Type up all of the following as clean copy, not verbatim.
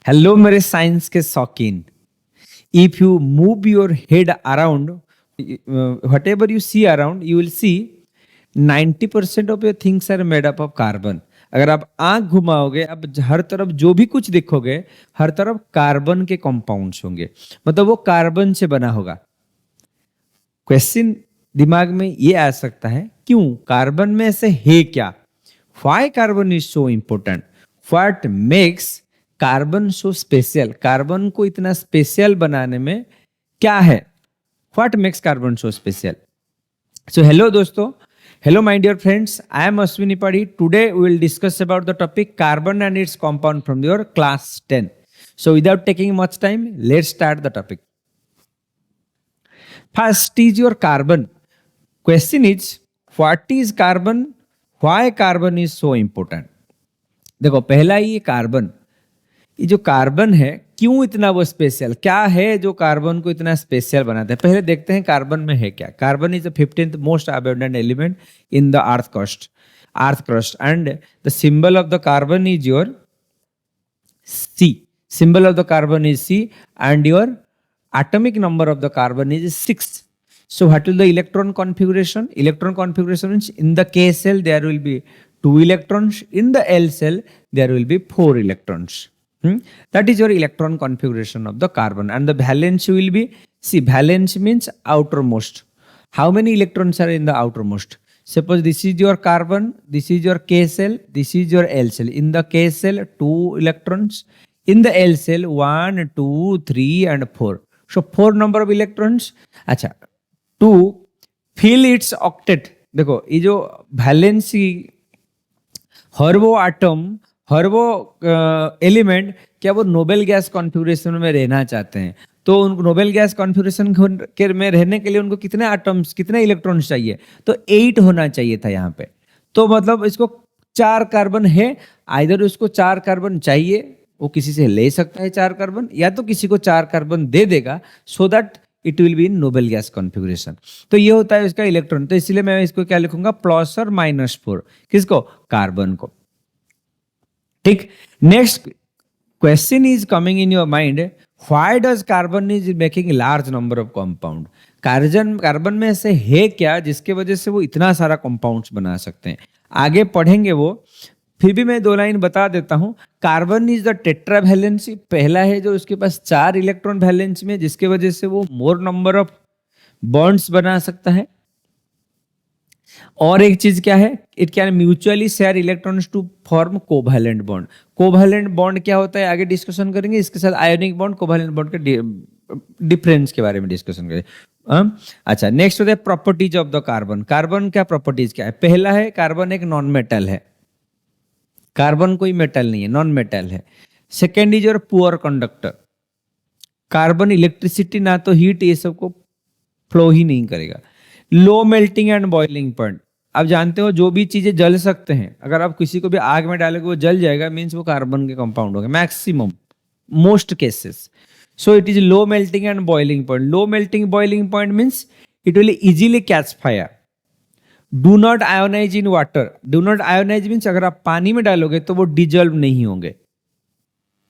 Hello मेरे science के शौकीन। If you move your head around, whatever you see around, you will see 90% of your things are made up of carbon. अगर आप आंख घुमाओगे, आप हर तरफ जो भी कुछ देखोगे, हर तरफ कार्बन के कंपाउंड्स होंगे, मतलब वो कार्बन से बना होगा। क्वेश्चन दिमाग में ये आ सकता है, क्यों कार्बन में ऐसे है क्या? Why carbon is so important? What makes carbon so special? Carbon को इतना स्पेशल बनाने में क्या है? What makes carbon so special? So hello दोस्तों, hello my dear friends, I am Ashwini Padi. Today we will discuss about the topic carbon and its compound from your class 10. So without taking much time, let's start the topic. First is your carbon. Question is, what is carbon? Why carbon is so important? देखो, पहला ही ये carbon, ये जो carbon है क्यों इतना वो special, क्या है जो कार्बन को इतना स्पेशल बनाता है? पहले देखते हैं कार्बन में है क्या। Carbon is the 15th most abundant element in the earth crust and the symbol of the carbon is your C. Symbol of the carbon is C and your atomic number of the carbon is 6. So what will the electron configuration? Electron configuration means in the K cell there will be 2 electrons, in the L cell there will be 4 electrons. That is your electron configuration of the carbon. And the valence will be, see, valence means outermost. How many electrons are in the outermost? Suppose this is your carbon, this is your K cell, this is your L cell. In the K cell, 2 electrons. In the L cell, 1, 2, 3 and 4. So 4 number of electrons. अच्छा, to fill its octet, देखो ये जो valency, हर वो atom, हर वो element, क्या वो noble gas configuration में रहना चाहते हैं? तो उनको नोबेल गैस कॉन्फ़िगरेशन के में रहने के लिए उनको कितने एटम्स, कितने इलेक्ट्रॉन्स चाहिए? तो 8 होना चाहिए था यहाँ पे। तो मतलब इसको 4 कार्बन है, आइदर उसको 4 कार्बन चाहिए, वो किसी से ले सकता है 4 कार्बन, या तो किसी को 4 कार्बन दे देगा, so that it will be in noble gas configuration. तो ये होता है इसका इलेक्ट्रॉन। तो इसलिए मैं इसको क्या लिखूंगा? प्लस और -4। किसको? कार्बन को। ठीक। Next question is coming in your mind, why does carbon is making large number of compound? Carbon में ऐसे है क्या जिसके वजह से वो इतना सारा कंपाउंड्स बना सकते हैं? आगे पढ़ेंगे वो, फिर भी मैं 2 लाइन बता देता हूं। Carbon is the tetra valency, पहला है जो उसके पास 4 इलेक्ट्रॉन वैलेंस में, जिसके वजह से वो मोर नंबर ऑफ बॉन्ड्स बना सकता है। और एक चीज क्या है, it can mutually share electrons to form covalent bond. Covalent bond क्या होता है आगे डिस्कशन करेंगे। इसके साथ आयोनिक बॉन्ड, कोवैलेंट बॉन्ड के डिफरेंस के बारे में डिस्कशन करेंगे। अच्छा, नेक्स्ट होता है properties of the carbon. Carbon क्या प्रॉपर्टीज क्या है? पहला है, कार्बन एक नॉन मेटल है। कार्बन कोई मेटल नहीं है, नॉन मेटल है। Second is your poor conductor. Carbon electricity ना तो हीट ये सबको फ्लो ही नहीं करेगा। लो मेल्टिंग एंड बॉइलिंग पॉइंट, आप जानते हो जो भी चीजें जल सकते हैं, अगर आप किसी को भी आग में डालोगे वो जल जाएगा, मीन्स वो कार्बन के कंपाउंड होंगे maximum, most cases. So it is low melting and boiling point. Low melting boiling point means it will easily catch fire. Do not ionize in water. Do not ionize means अगर आप पानी में डालोगे तो वो dissolve नहीं होंगे।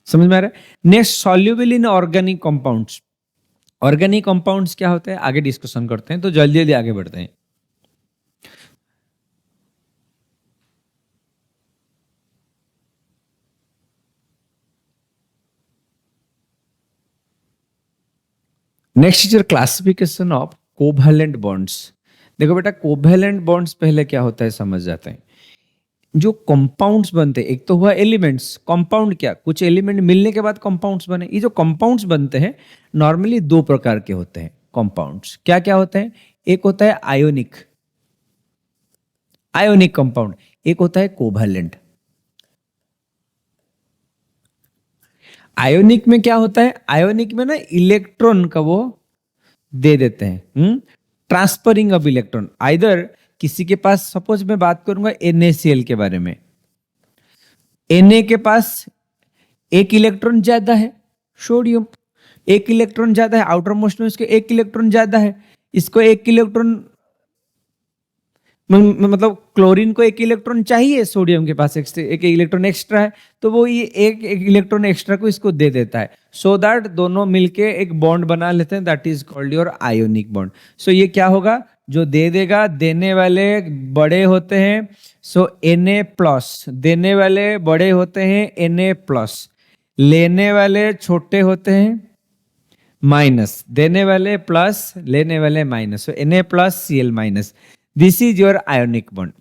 समझ में आ रहा है? Next, soluble in organic compounds. Organic compounds क्या होते हैं आगे डिस्कशन करते हैं, तो जल्दी जल्दी आगे बढ़ते हैं। Next is your classification of covalent bonds. देखो बेटा, कोवैलेंट बॉन्ड्स पहले क्या होता है समझ जाते हैं। जो कंपाउंड्स बनते हैं, एक तो हुआ एलिमेंट्स। कंपाउंड क्या? कुछ एलिमेंट मिलने के बाद कंपाउंड्स बने। ये जो कंपाउंड्स बनते हैं नॉर्मली 2 प्रकार के होते हैं कंपाउंड्स। क्या क्या होते हैं? एक होता है आयोनिक, आयोनिक कंपाउंड। एक होता है कोवैलेंट। आयोनिक में क्या होता है? आयोनिक में ना इलेक्ट्रॉन का वो दे देते हैं, ट्रांसफरिंग ऑफ इलेक्ट्रॉन। आइदर किसी के पास, सपोज मैं बात करूंगा NaCl के बारे में, Na के पास 1 इलेक्ट्रॉन ज्यादा है, सोडियम 1 इलेक्ट्रॉन ज्यादा है, आउटर मोस्ट में उसके 1 इलेक्ट्रॉन ज्यादा है, इसको 1 इलेक्ट्रॉन मतलब क्लोरीन को एक इलेक्ट्रॉन चाहिए, सोडियम के पास एक इलेक्ट्रॉन एक्स्ट्रा है, तो वो ये एक इलेक्ट्रॉन एक्स्ट्रा को इसको दे देता है, सो दैट दोनों मिलके एक बॉन्ड बना लेते हैं, that is called your ionic bond. So ये क्या होगा, जो दे देगा, देने वाले बड़े होते हैं, सो Na+, देने वाले बड़े होते हैं Na+, लेने वाले छोटे होते हैं माइनस, देने वाले प्लस, लेने वाले minus, so Na+Cl-। This is your ionic bond.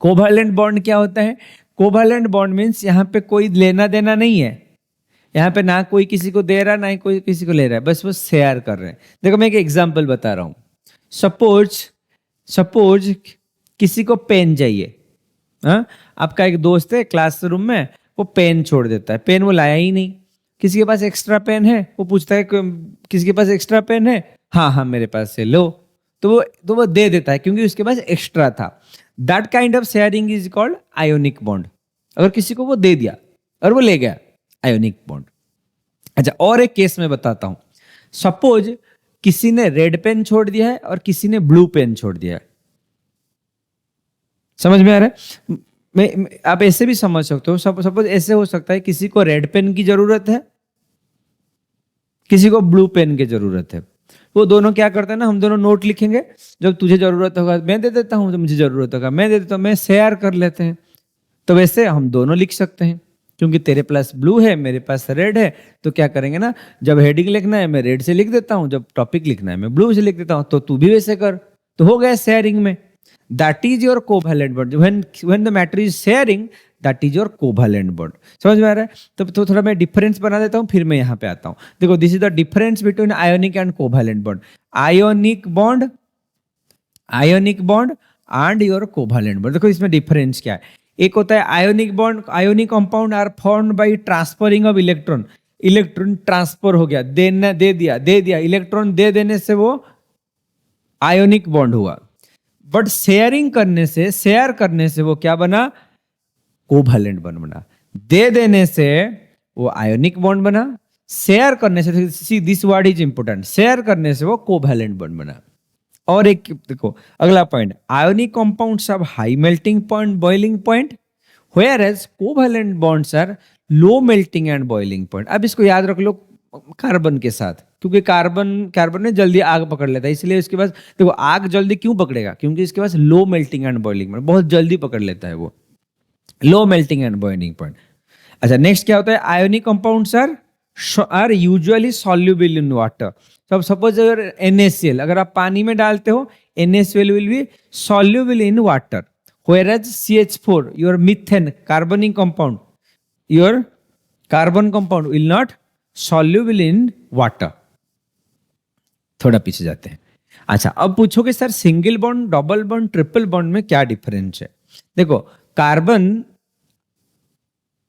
Covalent bond क्या होता है? कोवैलेंट बॉन्ड मीन्स यहाँ पे कोई लेना देना नहीं है, यहाँ पे ना कोई किसी को दे रहा ना ही कोई किसी को ले रहा है, बस वो शेयर कर रहे हैं। देखो मैं एक एग्जांपल बता रहा हूँ। सपोज किसी को पेन चाहिए, हाँ, आपका एक दोस्त है क्लासरूम में, वो पेन छोड़ देता है, पेन वो लाया ही नहीं। किसी के पास एक्स्ट्रा पेन है, वो पूछता है किसी के पास एक्स्ट्रा पेन है, हाँ हाँ मेरे पास है, लो, तो वो दे देता है क्योंकि उसके पास एक्स्ट्रा था। That kind of sharing is called ionic bond. अगर किसी को वो दे दिया और वो ले गया, आयोनिक बॉन्ड। अच्छा, और एक केस में बताता हूं। सपोज किसी ने रेड पेन छोड़ दिया है और किसी ने ब्लू पेन छोड़ दिया है। समझ में आ रहा है? आप ऐसे भी समझ सकते हो। सपोज ऐसे हो सकता है, किसी को रेड पेन की जरूरत है, किसी को ब्लू पेन की जरूरत है। वो दोनों क्या करते हैं ना, हम दोनों नोट लिखेंगे, जब तुझे जरूरत होगा मैं दे देता हूं, जब मुझे जरूरत होगा मैं दे देता हूं, मैं शेयर कर लेते हैं। तो वैसे हम दोनों लिख सकते हैं, क्योंकि तेरे पास ब्लू है मेरे पास रेड है, तो क्या करेंगे ना, जब हेडिंग लिखना है मैं रेड से लिख देता हूं, जब टॉपिक लिखना है मैं ब्लू से लिख देता हूं, तो तू भी वैसे कर, तो हो गया शेयरिंग में। That is your covalent bond. When the matter is sharing, that is your covalent bond. समझ में आ रहा है? तो थोड़ा मैं डिफरेंस बना देता हूं, फिर मैं यहां पे आता हूं। देखो, this is the difference between ionic and covalent bond. Ionic bond and your covalent bond. देखो इसमें डिफरेंस क्या है। एक होता है ionic bond, ionic compound are formed by transferring of electron. Electron transfer हो गया, दे दिया इलेक्ट्रॉन दे देने से वो आयोनिक बॉन्ड हुआ। बट शेयर करने से वो क्या बना? कोवैलेंट बॉन्ड बना। दे देने से वो आयोनिक बॉन्ड बना, शेयर करने से, see this word is important, share करने से वो कोवैलेंट बॉन्ड बना। और एक देखो अगला point, ionic compounds have high melting point, boiling point, whereas covalent bonds are low melting and boiling point. अब इसको याद रख लो कार्बन के साथ, क्योंकि कार्बन में जल्दी आग पकड़ लेता है, इसलिए इसके पास, देखो आग जल्दी क्यों पकड़ेगा? क्योंकि इसके पास low melting and boiling point, बहुत जल्दी पकड़ लेता है वो, low melting and boiling point. अच्छा, नेक्स्ट क्या होता है? Ionic compounds are usually soluble in water. तो सपोज अगर NaCl अगर आप पानी में डालते हो, NaCl will be soluble in water, whereas CH4 your methane कार्बनिक compound, your carbon compound will not soluble in water. थोड़ा पीछे जाते हैं। अच्छा, अब पूछोगे sir single bond, double bond, triple bond में क्या डिफरेंस है? देखो, कार्बन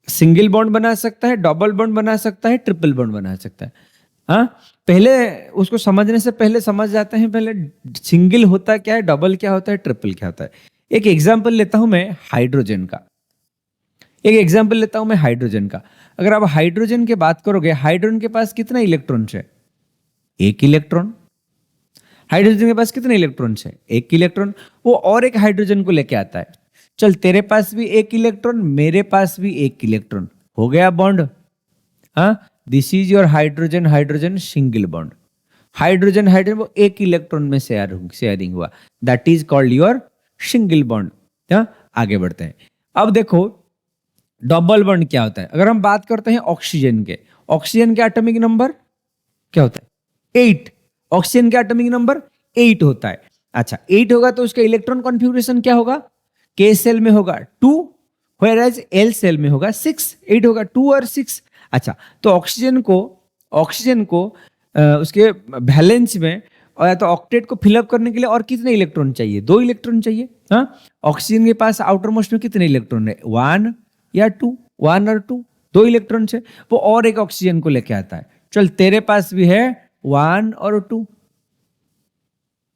सिंगल बॉन्ड बना सकता है, डबल बॉन्ड बना सकता है, ट्रिपल बॉन्ड बना सकता है। हाँ, पहले उसको समझने से पहले समझ जाते हैं, पहले सिंगल होता क्या है, डबल क्या होता है, ट्रिपल क्या होता है। एक एग्जांपल लेता हूं मैं हाइड्रोजन का, अगर आप हाइड्रोजन की बात करोगे, हाइड्रोजन के पास कितना इलेक्ट्रॉन है? एक इलेक्ट्रॉन। हाइड्रोजन के पास कितने इलेक्ट्रॉन है? एक इलेक्ट्रॉन। वो और एक हाइड्रोजन को लेके आता है, चल तेरे पास भी एक इलेक्ट्रॉन, मेरे पास भी एक इलेक्ट्रॉन, हो गया बॉन्ड। हाँ, this is your hydrogen single bond. Hydrogen वो एक इलेक्ट्रॉन में शेयरिंग हुआ, that is called your single bond. आगे बढ़ते हैं। अब देखो डबल बॉन्ड क्या होता है। अगर हम बात करते हैं ऑक्सीजन के एटॉमिक नंबर क्या होता है? 8। ऑक्सीजन का एटॉमिक नंबर 8 होता है। अच्छा, 8 होगा तो उसका इलेक्ट्रॉन कॉन्फ़िगरेशन क्या होगा? K सेल में होगा 2, व्हेयरएज L सेल में होगा 6। 8 होगा 2 और 6। अच्छा, तो ऑक्सीजन को उसके वैलेंस में और तो ऑक्टेट को फिलअप करने के लिए और कितने इलेक्ट्रॉन चाहिए? 2 इलेक्ट्रॉन चाहिए। हाँ, ऑक्सीजन के पास आउटर मोस्ट में कितने इलेक्ट्रॉन है? 1 या 2, 1 और 2, 2 इलेक्ट्रॉन है। वो और एक ऑक्सीजन को लेके आता है। चल तेरे पास भी है 1 और 2,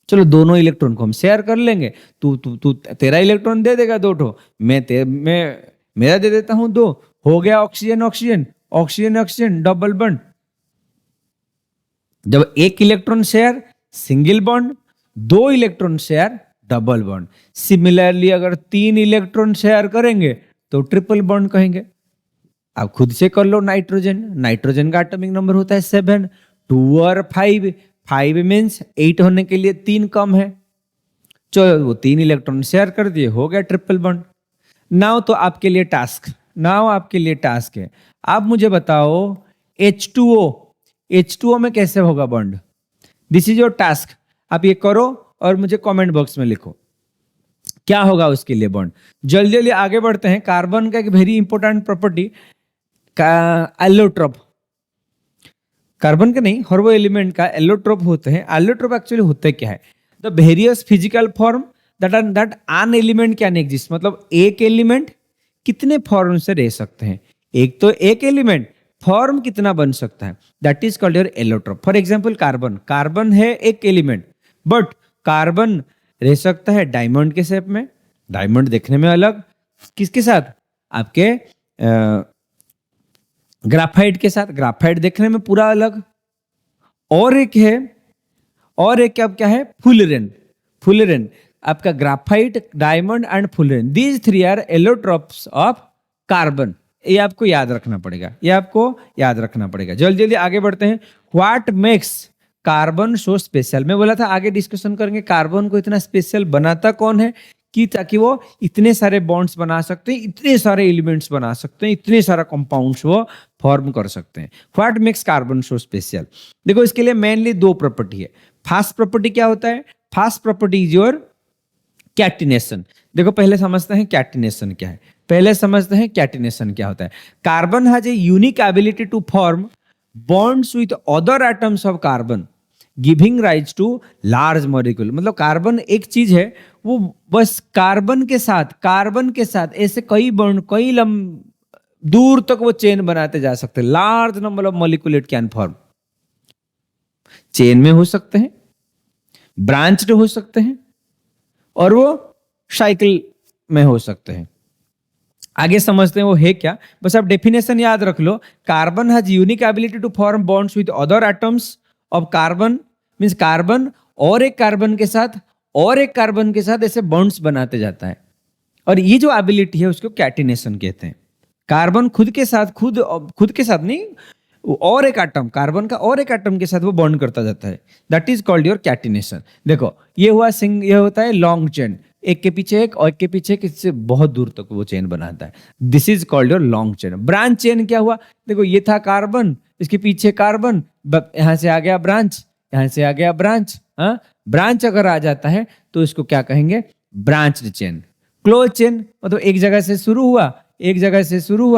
चलो दोनों इलेक्ट्रॉन को हम शेयर कर लेंगे। तू तेरा इलेक्ट्रॉन दे देगा 2 ठो, मैं मेरा दे देता हूं 2, हो गया ऑक्सीजन डबल बॉन्ड। जब एक electron share single bond, 2 electron share double bond. Similarly अगर 3 इलेक्ट्रॉन शेयर करेंगे तो ट्रिपल बॉन्ड कहेंगे। आप खुद से कर लो, नाइट्रोजन, नाइट्रोजन का एटॉमिक नंबर होता है 7, 2 और 5, 5 मीन्स 8 होने के लिए 3 कम है, चलो वो 3 इलेक्ट्रॉन शेयर कर दिए, हो गया ट्रिपल बॉन्ड। नाउ तो आपके लिए टास्क है, आप मुझे बताओ H2O में कैसे होगा bond. This is your task, आप ये करो और मुझे कमेंट बॉक्स में लिखो क्या होगा उसके लिए बॉन्ड। जल्दी जल्दी आगे बढ़ते हैं। कार्बन का एक वेरी इंपॉर्टेंट प्रॉपर्टी का एलोट्रोप, कार्बन का नहीं हर वो एलिमेंट का एलोट्रोप होते हैं। एलोट्रोप एक्चुअली होते क्या है, the various physical form that an element can exist, मतलब एक एलिमेंट कितने फॉर्म से रह सकते हैं, एक तो एक एलिमेंट फॉर्म कितना बन सकता है, that is called your allotrope. For example carbon है एक एलिमेंट, बट कार्बन रह सकता है डायमंड के शेप में, डायमंड देखने में अलग, किसके साथ, आपके ग्राफाइट के साथ, ग्राफाइट देखने में पूरा अलग। और एक अब क्या है, फुलरेन, आपका graphite, diamond and fullerene, these 3 are allotropes of carbon. ये आपको याद रखना पड़ेगा। जल्दी जल्दी आगे बढ़ते हैं। What makes carbon so special, मैं बोला था आगे डिस्कशन करेंगे कार्बन को इतना स्पेशल बनाता कौन है, कि ताकि वो इतने सारे बॉन्ड्स बना सकते हैं, इतने सारे एलिमेंट्स बना सकते हैं, इतने सारा कंपाउंड्स वो फॉर्म कर सकते हैं। What makes carbon so special, देखो इसके लिए मेनली 2 प्रॉपर्टी है। फर्स्ट प्रॉपर्टी क्या होता है, first property is your catenation. देखो पहले समझते हैं कैटिनेशन क्या है, कैटिनेशन क्या होता है। Carbon has a unique ability to form bonds with other atoms of carbon giving rise to large molecule, मतलब कार्बन एक चीज है, वो बस कार्बन के साथ ऐसे कई बॉन्ड, कई दूर तक वो चेन बनाते जा सकते हैं। Large number of molecule it can form, chain में हो सकते हैं, ब्रांच्ड हो सकते हैं, और वो साइकिल में हो सकते हैं। आगे समझते हैं वो है क्या, बस आप डेफिनेशन याद रख लो। Carbon has unique ability to form bonds with other atoms of carbon, means carbon और एक कार्बन के साथ ऐसे बॉन्ड्स बनाते जाता है, और ये जो एबिलिटी है उसको कैटिनेशन कहते हैं। कार्बन खुद के साथ नहीं, और एक एटम, कार्बन का और एक एटम के साथ वो बॉन्ड करता जाता है, that is called your catenation. देखो ये होता है लॉन्ग चेन, एक के पीछे एक और एक के पीछे एक, इससे बहुत दूर तक वो चेन बनाता है, this is called your long chain. Branch chain क्या हुआ, देखो ये था कार्बन, इसके पीछे कार्बन, यहां से आ गया ब्रांच, यहां से आ गया ब्रांच, ब्रांच अगर आ जाता है तो इसको क्या कहेंगे, ब्रांच्ड चेन। क्लोज चेन मतलब एक जगह से शुरू हुआ एक जगह से शुरू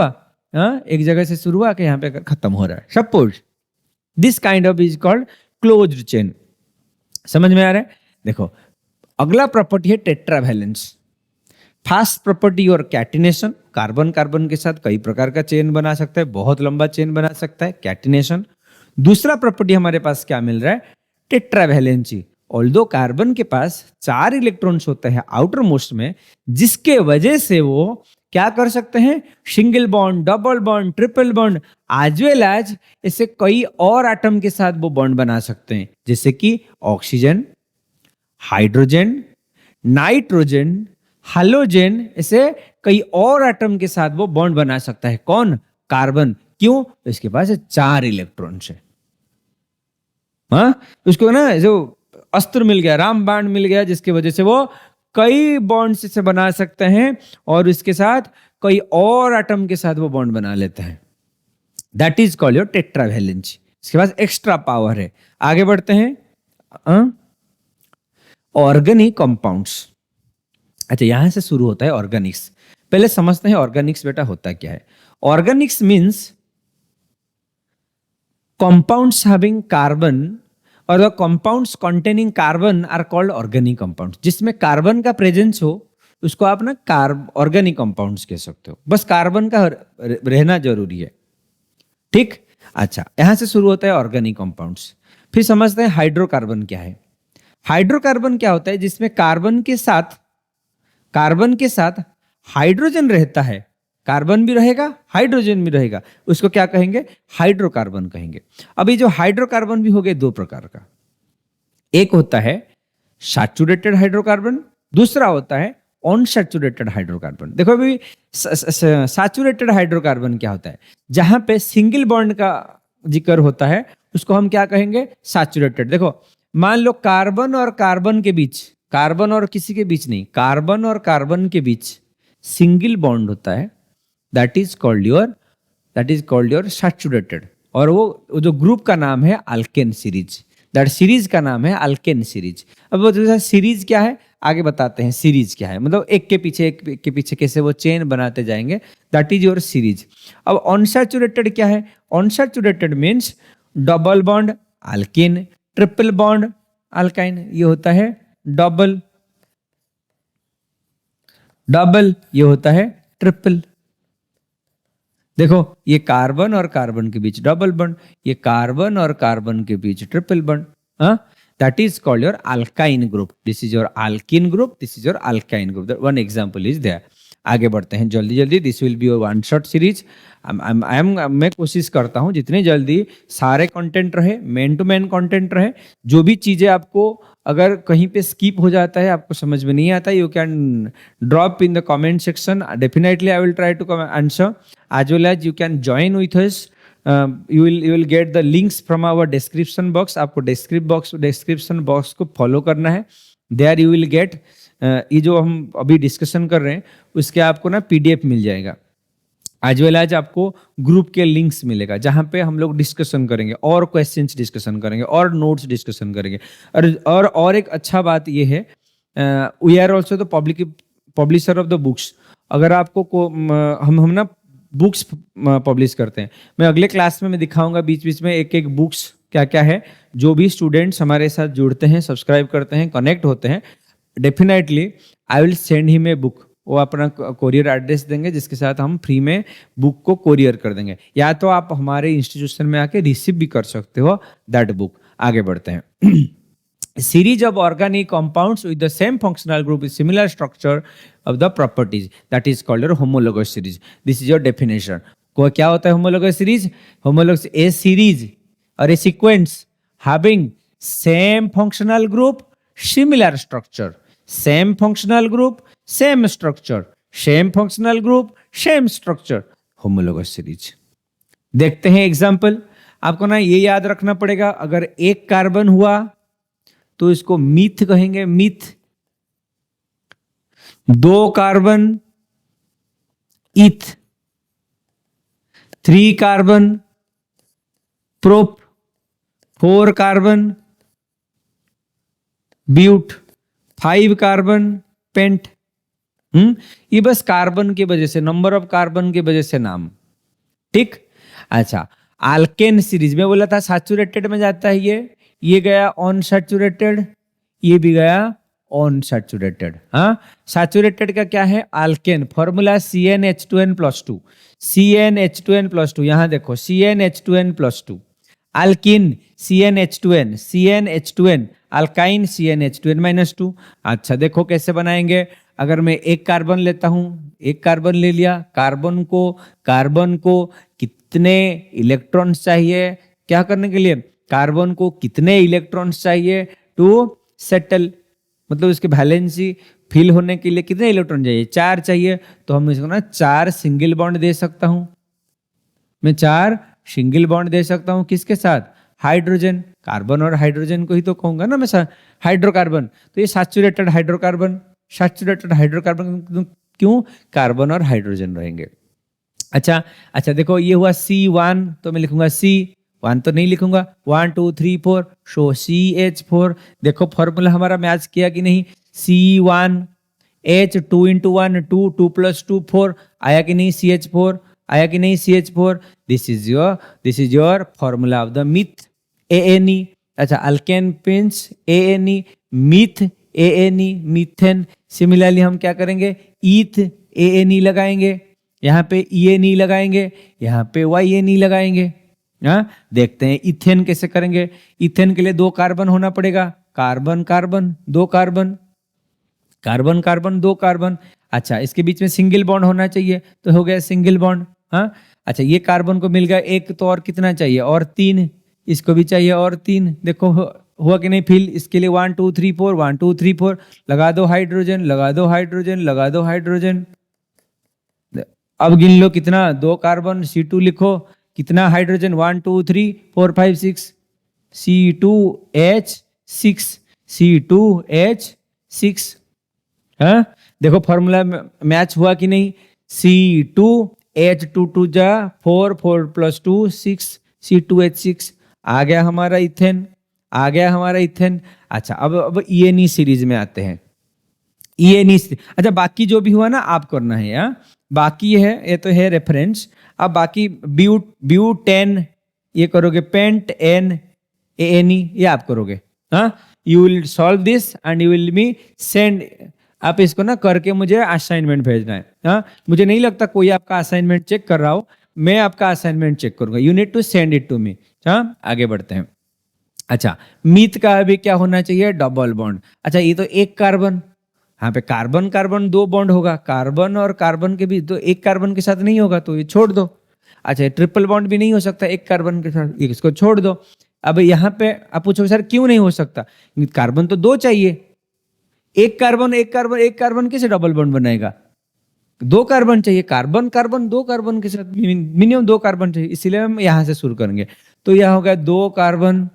हुआ कि यहाँ पे खत्म हो रहा है, suppose this kind of is called closed chain. समझ में आ रहा है। देखो अगला प्रॉपर्टी है टेट्रावैलेंस। फर्स्ट प्रॉपर्टी और कैटिनेशन, कार्बन के साथ कई प्रकार का चेन बना सकता है, बहुत लंबा चेन बना सकता है, कैटिनेशन। दूसरा प्रॉपर्टी हमारे पास क्या मिल रहा है, टेट्रावैलेंसी। ऑल्दो कार्बन के पास 4 इलेक्ट्रॉन्स होते हैं आउटर मोस्ट में, जिसके वजह से वो क्या कर सकते हैं, single bond, double bond, triple bond, as well as ऐसे कई और एटम के साथ वो बॉन्ड बना सकते हैं, जैसे कि ऑक्सीजन, हाइड्रोजन, नाइट्रोजन, हैलोजन, ऐसे कई और एटम के साथ वो बॉन्ड बना सकता है। कौन, कार्बन। क्यों, इसके पास 4 इलेक्ट्रॉन्स है। उसको ना जो अस्त्र मिल गया, रामबाण मिल गया, जिसकी वजह से वो कई बॉन्ड से बना सकते हैं और इसके साथ कई और एटम के साथ वो बॉन्ड बना लेते हैं, that is called your tetravalency. इसके पास एक्स्ट्रा पावर है। आगे बढ़ते हैं। ऑर्गेनिक कंपाउंड्स, अच्छा यहां से शुरू होता है ऑर्गेनिक्स। पहले समझते हैं ऑर्गेनिक्स बेटा होता क्या है। Organics means compounds having carbon और the compounds containing carbon are called organic compounds. जिसमें कार्बन का प्रेजेंस हो उसको आप ना ऑर्गेनिक कंपाउंड्स कह सकते हो, बस कार्बन का रहना जरूरी है, ठीक। अच्छा यहां से शुरू होता है ऑर्गेनिक कंपाउंड्स। फिर समझते हैं हाइड्रोकार्बन क्या है। हाइड्रोकार्बन क्या होता है, जिसमें कार्बन के साथ हाइड्रोजन रहता है, कार्बन भी रहेगा हाइड्रोजन भी रहेगा, उसको क्या कहेंगे, हाइड्रोकार्बन कहेंगे। अभी जो हाइड्रोकार्बन भी हो गए 2 प्रकार का, एक होता है सैचुरेटेड हाइड्रोकार्बन, दूसरा होता है अनसैचुरेटेड हाइड्रोकार्बन। देखो अभी सैचुरेटेड हाइड्रोकार्बन क्या होता है, जहां पे सिंगल बॉन्ड का जिक्र होता है उसको हम क्या कहेंगे, सैचुरेटेड। देखो मान लो कार्बन और कार्बन के बीच, कार्बन और किसी के बीच नहीं, कार्बन और कार्बन के बीच सिंगल बॉन्ड होता है, that is called your saturated. और वो जो ग्रुप का नाम है अल्केन सीरीज, दैट सीरीज का नाम है अल्केन सीरीज। अब वो जैसा सीरीज क्या है आगे बताते हैं, सीरीज क्या है, मतलब एक के पीछे एक के पीछे कैसे वो चेन बनाते जाएंगे, दैट इज योर सीरीज। अब अनसैचुरेटेड क्या है, unsaturated means double bond alkene, triple bond alkyne, ये होता है डबल, डबल ये होता है ट्रिपल। देखो ये कार्बन और कार्बन के बीच डबल बॉन्ड, ये कार्बन और कार्बन के बीच ट्रिपल बॉन्ड, हाँ, that is called your alkyne group. This is your alkene group, this is your alkyne group. One example is there. आगे बढ़ते हैं जल्दी जल्दी, this will be one shot series. मैं कोशिश करता हूँ जितनी जल्दी सारे कंटेंट रहे, मेन टू मेन कंटेंट रहे। जो भी चीजें आपको अगर कहीं पे स्किप हो जाता है, आपको समझ में नहीं आता, you can drop in the comment section, definitely I will try to answer, as well as you can join with us. You will get the links from our description box. आपको description box को follow करना है, there you will get ये जो हम अभी discussion कर रहे हैं उसके आपको ना PDF मिल जाएगा, आज वेल आज आपको ग्रुप के लिंक्स मिलेगा जहां पे हम लोग डिस्कशन करेंगे और क्वेश्चंस डिस्कशन करेंगे और नोट्स डिस्कशन करेंगे। और एक अच्छा बात ये है, we are also the publisher of the books. अगर आपको हम ना बुक्स पब्लिश करते हैं, मैं अगले क्लास में मैं दिखाऊंगा बीच बीच में एक एक बुक्स क्या क्या है। जो भी स्टूडेंट्स हमारे साथ जुड़ते हैं, सब्सक्राइब करते हैं, कनेक्ट होते हैं, definitely I will send him a book. वो अपना कोरियर एड्रेस देंगे जिसके साथ हम फ्री में बुक को कोरियर कर देंगे, या तो आप हमारे इंस्टीट्यूशन में आके रिसीव भी कर सकते हो दैट बुक। आगे बढ़ते हैं। series of organic compounds with the same functional group with similar structure of the properties, that is called your homologous series. This is your definition. को क्या होता है homologous series? Homologous a series or a sequence having same functional group, similar structure. Same functional group, same structure. Same functional group, same structure. Homologous series. देखते हैं example. आपको ना ये याद रखना पड़ेगा, अगर एक कार्बन हुआ तो इसको मीथ कहेंगे, मीथ। दो carbon eth, 3 carbon prop, 4 carbon but, 5 carbon pent. ये बस कार्बन की वजह से, नंबर ऑफ कार्बन की वजह से नाम, ठीक। अच्छा, अल्केन सीरीज में बोला था सैचुरेटेड में जाता है, ये गया अनसैचुरेटेड, ये भी गया अनसैचुरेटेड। हाँ, सैचुरेटेड का क्या है, अल्केन, फॉर्मूला CnH2n+2, CnH2n+2। यहां देखो CnH2n+2, alkene CnH2n, CnH2n, alkyne CnH2n-2। अच्छा देखो कैसे बनाएंगे, अगर मैं एक कार्बन लेता हूं, एक कार्बन ले लिया, कार्बन को कितने इलेक्ट्रॉन्स चाहिए क्या करने के लिए, कार्बन को कितने इलेक्ट्रॉन्स चाहिए टू सेटल, मतलब इसके वैलेंसी फिल होने के लिए कितने इलेक्ट्रॉन चाहिए, 4 चाहिए। तो हम इसको ना 4 सिंगल बॉन्ड दे सकता हूं, मैं 4 सिंगल बॉन्ड दे सकता हूं, किसके साथ, हाइड्रोजन। कार्बन और हाइड्रोजन को ही तो कहूंगा ना मैं हाइड्रोकार्बन। तो ये सैचुरेटेड हाइड्रोकार्बन, सैचुरेटेड हाइड्रोकार्बन क्यों, कार्बन और हाइड्रोजन रहेंगे। अच्छा देखो ये हुआ C1, तो मैं लिखूंगा C1 तो नहीं लिखूंगा, 1 2 3 4, सो CH4। देखो फॉर्मूला हमारा मैच किया कि नहीं, C1 H 2 × 1 2, 2 + 2 4, आया कि नहीं CH4, आया कि नहीं CH4। This is your formula of the myth, ANE। अच्छा, alkane pins ANE, myth ANE, methane. Similarly हम क्या करेंगे, ईथ ANE लगाएंगे, यहाँ पे ENE लगाएंगे, यहाँ पे YNE लगाएंगे। हाँ, देखते हैं इथेन कैसे करेंगे। इथेन के लिए 2 कार्बन होना पड़ेगा, carbon carbon 2 carbon, carbon carbon 2 carbon. अच्छा, इसके बीच में सिंगल बॉन्ड होना चाहिए, तो हो गया सिंगल बॉन्ड। हाँ, अच्छा ये कार्बन को मिल गया एक, तो और कितना चाहिए, और 3, इसको भी चाहिए और 3। देखो हुआ कि नहीं फिल? इसके लिए 1 2 3 4, 1 2 3 4 लगा दो हाइड्रोजन, लगा दो हाइड्रोजन, लगा दो हाइड्रोजन। अब गिन लो कितना, 2 कार्बन, C2 लिखो, कितना हाइड्रोजन, 1 2 3 4 5 6, C2H6, C2H6। हाँ, देखो फॉर्मूला मैच हुआ कि नहीं? C2H2 2 जा 4, 4 + 2 6, C2H6 आ गया हमारा इथेन, आ गया हमारा इथेन। अच्छा, अब ENE सीरीज में आते हैं। ENE, अच्छा बाकी जो भी हुआ ना आप करना है यार, बाकी है ये तो है रेफरेंस। अब बाकी ब्यूटेन ये करोगे, पेंट एन ANE ये आप करोगे। हाँ, you will solve this and you will me send. आप इसको ना करके मुझे असाइनमेंट भेजना है। हाँ, मुझे नहीं लगता कोई आपका असाइनमेंट चेक कर रहा हो, मैं आपका असाइनमेंट चेक करूंगा। You need to send it to me. हाँ, आगे बढ़ते हैं। अच्छा, मीथ का अभी क्या होना चाहिए? Double bond. अच्छा, ये तो एक कार्बन, यहाँ पे कार्बन कार्बन 2 बॉन्ड होगा, कार्बन और कार्बन के बीच, तो एक कार्बन के साथ नहीं होगा तो ये छोड़ दो। अच्छा, ट्रिपल बॉन्ड भी नहीं हो सकता एक कार्बन के साथ, इसको छोड़ दो। अब यहाँ पे आप पूछोगे सर क्यों नहीं हो सकता? कार्बन तो 2 चाहिए, एक कार्बन एक कार्बन एक कार्बन कैसे डबल बॉन्ड बनाएगा? 2 कार्बन चाहिए, कार्बन कार्बन 2 कार्बन के साथ मिनिमम 2 कार्बन चाहिए, इसीलिए हम यहां से शुरू करेंगे। तो यह हो गया 2 कार्बन,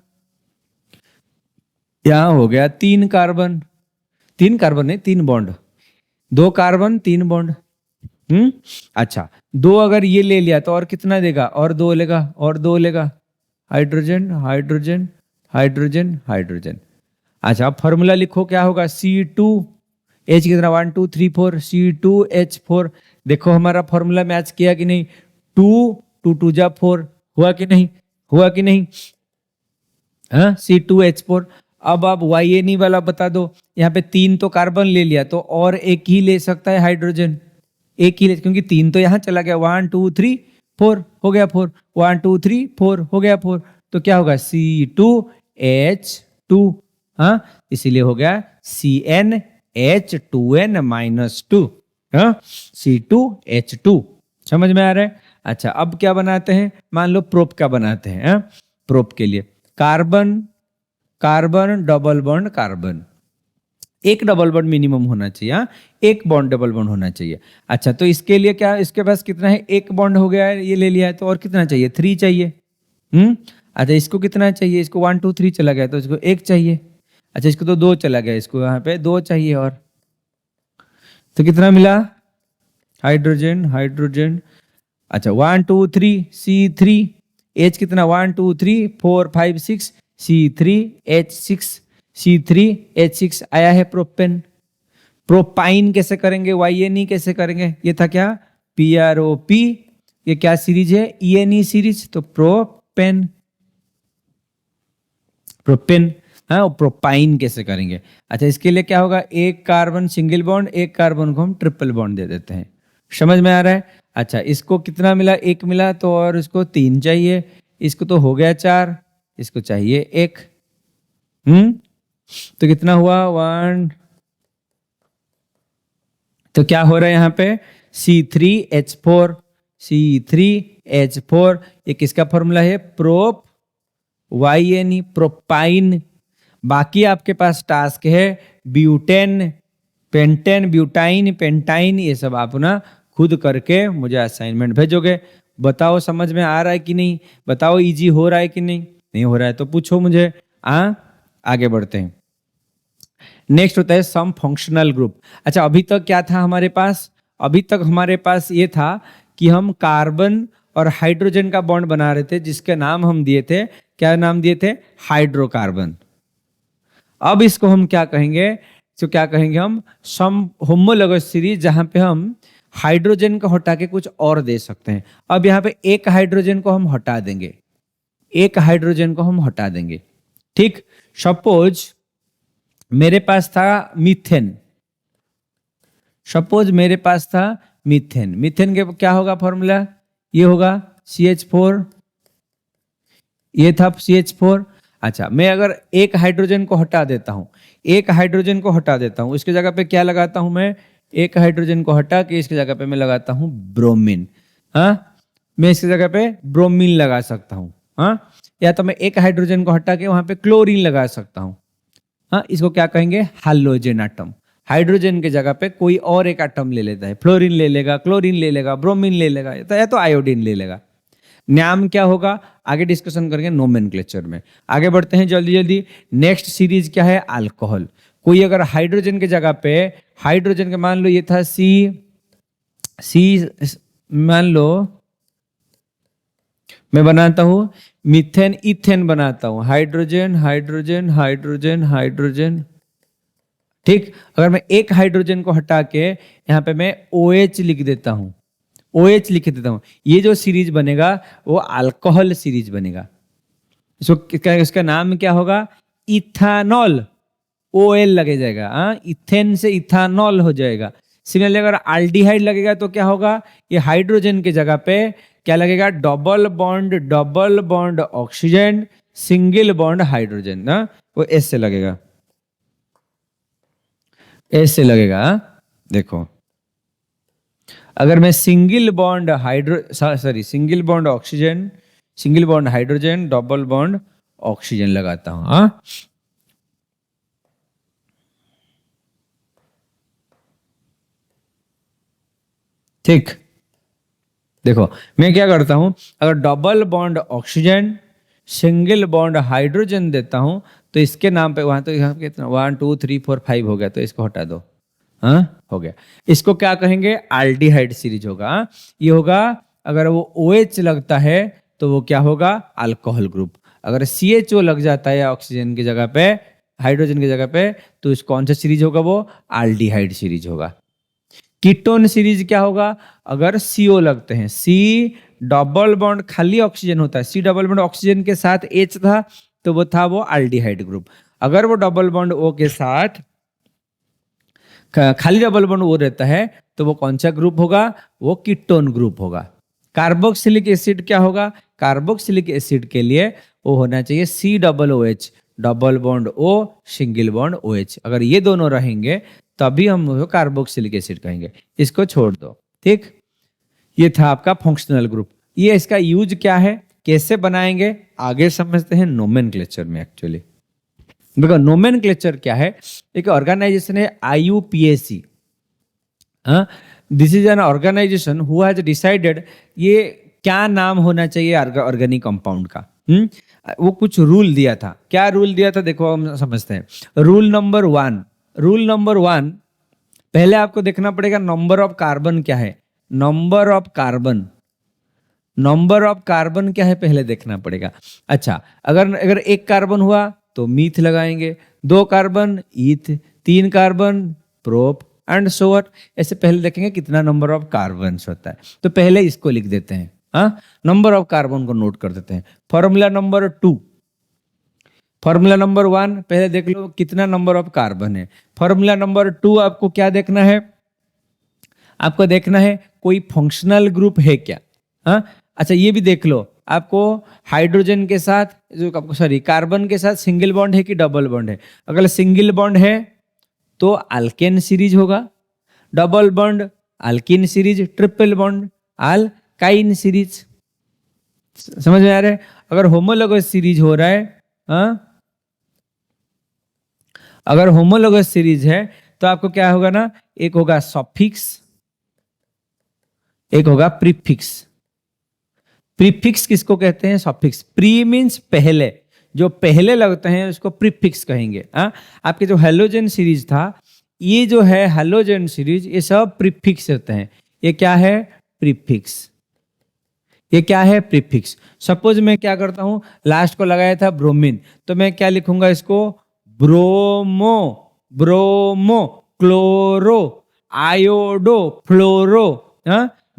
यहां हो गया 3 कार्बन, 3 कार्बन नहीं 3 बॉन्ड, 2 कार्बन 3 बॉन्ड। अच्छा, 2 अगर ये ले लिया तो और कितना देगा? और 2 लेगा, और 2 लेगा, हाइड्रोजन हाइड्रोजन हाइड्रोजन हाइड्रोजन। अच्छा, अब फॉर्मूला लिखो, क्या होगा? C2H कितना, 1 2 3 4, C2H4। देखो हमारा फॉर्मूला मैच किया कि नहीं? 2 2 2 जा 4, हुआ कि नहीं? हुआ कि नहीं? हाँ, C2H4। अब आप YNE वाला बता दो। यहाँ पे 3 तो कार्बन ले लिया, तो और एक ही ले सकता है हाइड्रोजन, एक ही ले, क्योंकि 3 तो यहाँ चला गया, 1 2 3 4 हो गया 4, 1 2 3 4 हो गया 4, तो क्या होगा? C2H2। हाँ, इसीलिए हो गया CnH2n-2। हाँ, C2H2। समझ में आ रहा है? अच्छा, अब क्या बनाते हैं? मान लो प्रोप का बनाते हैं। हाँ, प्रोप के लिए carbon carbon double bond carbon, एक डबल बॉन्ड मिनिमम होना चाहिए। हाँ, एक बॉन्ड डबल बॉन्ड होना चाहिए। अच्छा, तो इसके लिए क्या, इसके पास कितना है? एक बॉन्ड हो गया है, ये ले लिया है, तो और कितना चाहिए? 3 चाहिए। अच्छा, इसको कितना चाहिए? इसको 1 2 3 चला गया तो इसको 1 चाहिए। अच्छा, इसको तो 2 चला गया, इसको यहाँ पे 2 चाहिए और, तो कितना मिला? Hydrogen hydrogen. अच्छा, 1 2 3 C3, H कितना? 1 2 3 4 5 6, C3H6, C3H6 आया है प्रोपेन। प्रोपाइन कैसे करेंगे? YNE कैसे करेंगे? ये था क्या? PROP। ये क्या सीरीज है? ENE series. तो प्रोपेन, प्रोपेन। हाँ, प्रोपाइन कैसे करेंगे? अच्छा, इसके लिए क्या होगा? एक कार्बन सिंगल बॉन्ड, एक कार्बन को हम ट्रिपल बॉन्ड दे देते हैं। समझ में आ रहा है? अच्छा, इसको कितना मिला? 1 मिला, तो और इसको 3 चाहिए, इसको तो हो गया 4, इसको चाहिए 1। तो कितना हुआ? 1। तो क्या हो रहा है यहाँ पे? C3H4, C3H4। ये किसका फॉर्मूला है? Prop YNE, propyne. बाकी आपके पास टास्क है ब्यूटेन, पेंटेन, ब्यूटाइन, पेंटाइन, ये सब आप ना खुद करके मुझे असाइनमेंट भेजोगे। बताओ समझ में आ रहा है कि नहीं? बताओ इजी हो रहा है कि नहीं? नहीं हो रहा है तो पूछो मुझे। आगे बढ़ते हैं। नेक्स्ट होता है सम फंक्शनल ग्रुप। अच्छा, अभी तक क्या था हमारे पास? अभी तक हमारे पास ये था कि हम कार्बन और हाइड्रोजन का बॉन्ड बना रहे थे, जिसके नाम हम दिए थे, क्या नाम दिए थे? हाइड्रोकार्बन। अब इसको हम क्या कहेंगे? तो क्या कहेंगे हम? सम होमोलोगस सीरीज, जहां पे हम हाइड्रोजन को हटा के कुछ और दे सकते हैं। अब यहाँ पे एक हाइड्रोजन को हम हटा देंगे, एक हाइड्रोजन को हम हटा देंगे। ठीक, सपोज मेरे पास था मीथेन, सपोज मेरे पास था मीथेन। मीथेन के क्या होगा फॉर्मूला? ये होगा CH4, ये था CH4। अच्छा, मैं अगर एक हाइड्रोजन को हटा देता हूं, एक हाइड्रोजन को हटा देता हूं, इसके जगह पे क्या लगाता हूं मैं? एक हाइड्रोजन को हटा के इसके जगह पे मैं लगाता हूं ब्रोमीन। हाँ, मैं इसकी जगह पे ब्रोमीन लगा सकता हूं। हाँ, या तो मैं एक हाइड्रोजन को हटा के वहां पे क्लोरीन लगा सकता हूं। हाँ, इसको क्या कहेंगे, हैलोजन एटम। हाइड्रोजन के जगह पे कोई और एक एटम ले लेता है, फ्लोरीन ले लेगा, क्लोरीन ले लेगा, ब्रोमीन ले लेगा, या तो आयोडीन ले लेगा। नाम क्या होगा आगे डिस्कशन करेंगे नोमेनक्लेचर में। आगे बढ़ते हैं जल्दी जल्दी। नेक्स्ट सीरीज क्या है, अल्कोहल। कोई अगर हाइड्रोजन के जगह पे, हाइड्रोजन के मान लो ये था सी, सी मान लो मैं बनाता हूं मीथेन इथेन बनाता हूं, हाइड्रोजन हाइड्रोजन हाइड्रोजन हाइड्रोजन। ठीक, अगर मैं एक हाइड्रोजन को हटा के यहां पे मैं OH लिख देता हूं, OH लिख देता हूं, ये जो सीरीज बनेगा वो अल्कोहल सीरीज बनेगा। इसका नाम क्या होगा, इथानॉल। OL लगे जाएगा, हाँ, इथेन से इथानॉल हो जाएगा। सिमिलरली अगर अल्डिहाइड लगेगा तो क्या होगा, ये हाइड्रोजन की जगह पे क्या लगेगा, double bond oxygen, single bond hydrogen ना, वो एस से लगेगा, एस से लगेगा। देखो अगर मैं single bond single bond oxygen, single bond hydrogen, double bond oxygen लगाता हूं, हाँ, ठीक। देखो मैं क्या करता हूं, अगर double bond oxygen single bond hydrogen देता हूं तो इसके नाम पे वहां तो यहाँ कितना 1 2 3 4 5 हो गया, तो इसको हटा दो, हाँ हो गया। इसको क्या कहेंगे, एल्डिहाइड सीरीज होगा। हाँ? ये होगा अगर वो OH लगता है तो वो क्या होगा, अल्कोहल ग्रुप। अगर CHO लग जाता है ऑक्सीजन की जगह पे, हाइड्रोजन की जगह पे, तो इस कौन सा सीरीज होगा, वो एल्डिहाइड सीरीज होगा। कीटोन सीरीज क्या होगा, अगर CO लगते हैं, C डबल बॉन्ड खाली ऑक्सीजन होता है, C डबल बॉन्ड ऑक्सीजन के साथ H था तो वो था वो एल्डिहाइड ग्रुप। अगर वो डबल बॉन्ड O के साथ खाली डबल बॉन्ड O रहता है तो वो कौन सा ग्रुप होगा, वो कीटोन ग्रुप होगा। कार्बोक्सिलिक एसिड क्या होगा, कार्बोक्सिलिक एसिड के लिए वो होना चाहिए COOH, double bond O single bond OH। अगर ये दोनों रहेंगे तभी हम उसको कार्बोक्सिलिक एसिड कहेंगे। इसको छोड़ दो, ठीक। ये था आपका फंक्शनल ग्रुप। ये इसका यूज क्या है, कैसे बनाएंगे, आगे समझते हैं नोमेनक्लेचर में। एक्चुअली देखो नोमेनक्लेचर क्या है, एक ऑर्गेनाइजेशन है IUPAC। This is an organization who has decided ये क्या नाम होना चाहिए ऑर्गेनिक कंपाउंड का। वो कुछ रूल दिया था, क्या रूल दिया था देखो हम समझते हैं। रूल नंबर वन, पहले आपको देखना पड़ेगा नंबर ऑफ कार्बन क्या है, number of carbon, number of carbon क्या है पहले देखना पड़ेगा। अच्छा, अगर अगर एक कार्बन हुआ तो मीथ लगाएंगे, 2 carbon eth, 3 carbon prop and so on. ऐसे पहले देखेंगे कितना नंबर ऑफ कार्बन होता है, तो पहले इसको लिख देते हैं। हाँ, नंबर ऑफ कार्बन को नोट कर देते हैं। फॉर्मूला नंबर 2, फॉर्मूला नंबर 1 पहले देख लो कितना नंबर ऑफ कार्बन है। फॉर्मूला नंबर 2 आपको क्या देखना है, आपको देखना है कोई फंक्शनल ग्रुप है क्या। हाँ, अच्छा ये भी देख लो आपको हाइड्रोजन के साथ जो आपको कार्बन के साथ सिंगल बॉन्ड है कि डबल बॉन्ड है। अगर सिंगल बॉन्ड है तो अल्केन सीरीज होगा, double bond alkene series, triple bond alkyne series. समझ में आ रहा है। अगर होमोलोगस सीरीज हो रहा है, हाँ, अगर होमोलोगस सीरीज है तो आपको क्या होगा ना, एक होगा सफिक्स, एक होगा प्रीफिक्स। प्रीफिक्स किसको कहते हैं, सफिक्स। प्री मीन्स पहले, जो पहले लगते हैं उसको प्रीफिक्स कहेंगे। आपके जो हेलोजन सीरीज था, ये जो है हेलोजन सीरीज, ये सब प्रीफिक्स होते हैं। ये क्या है, प्रीफिक्स। ये क्या है, प्रीफिक्स। सपोज मैं क्या करता हूं, लास्ट को लगाया था ब्रोमीन, तो मैं क्या लिखूंगा इसको, ब्रोमो, ब्रोमो, क्लोरो, आयोडो, फ्लोरो।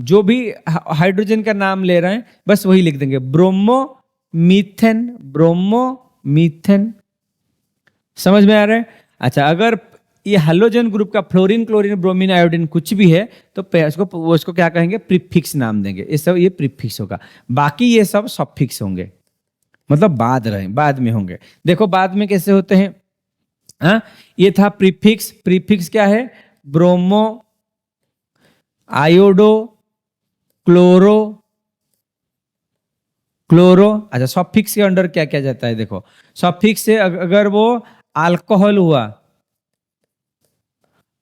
जो भी हाइड्रोजन का नाम ले रहे हैं बस वही लिख देंगे, ब्रोमो मीथेन, ब्रोमो मीथेन। समझ में आ रहा है। अच्छा, अगर ये हेलोजन ग्रुप का फ्लोरीन, क्लोरीन, ब्रोमीन, आयोडीन कुछ भी है तो उसको क्या कहेंगे, प्रीफिक्स नाम देंगे। ये सब ये प्रीफिक्स होगा। बाकी ये सब सफिक्स होंगे, मतलब बाद में होंगे। देखो बाद में कैसे होते हैं। ये था प्रीफिक्स। प्रीफिक्स क्या है, ब्रोमो, आयोडो, क्लोरो, क्लोरो। अच्छा, सफिक्स के अंडर क्या क्या जाता है, देखो सफिक्स से अगर वो अल्कोहल हुआ,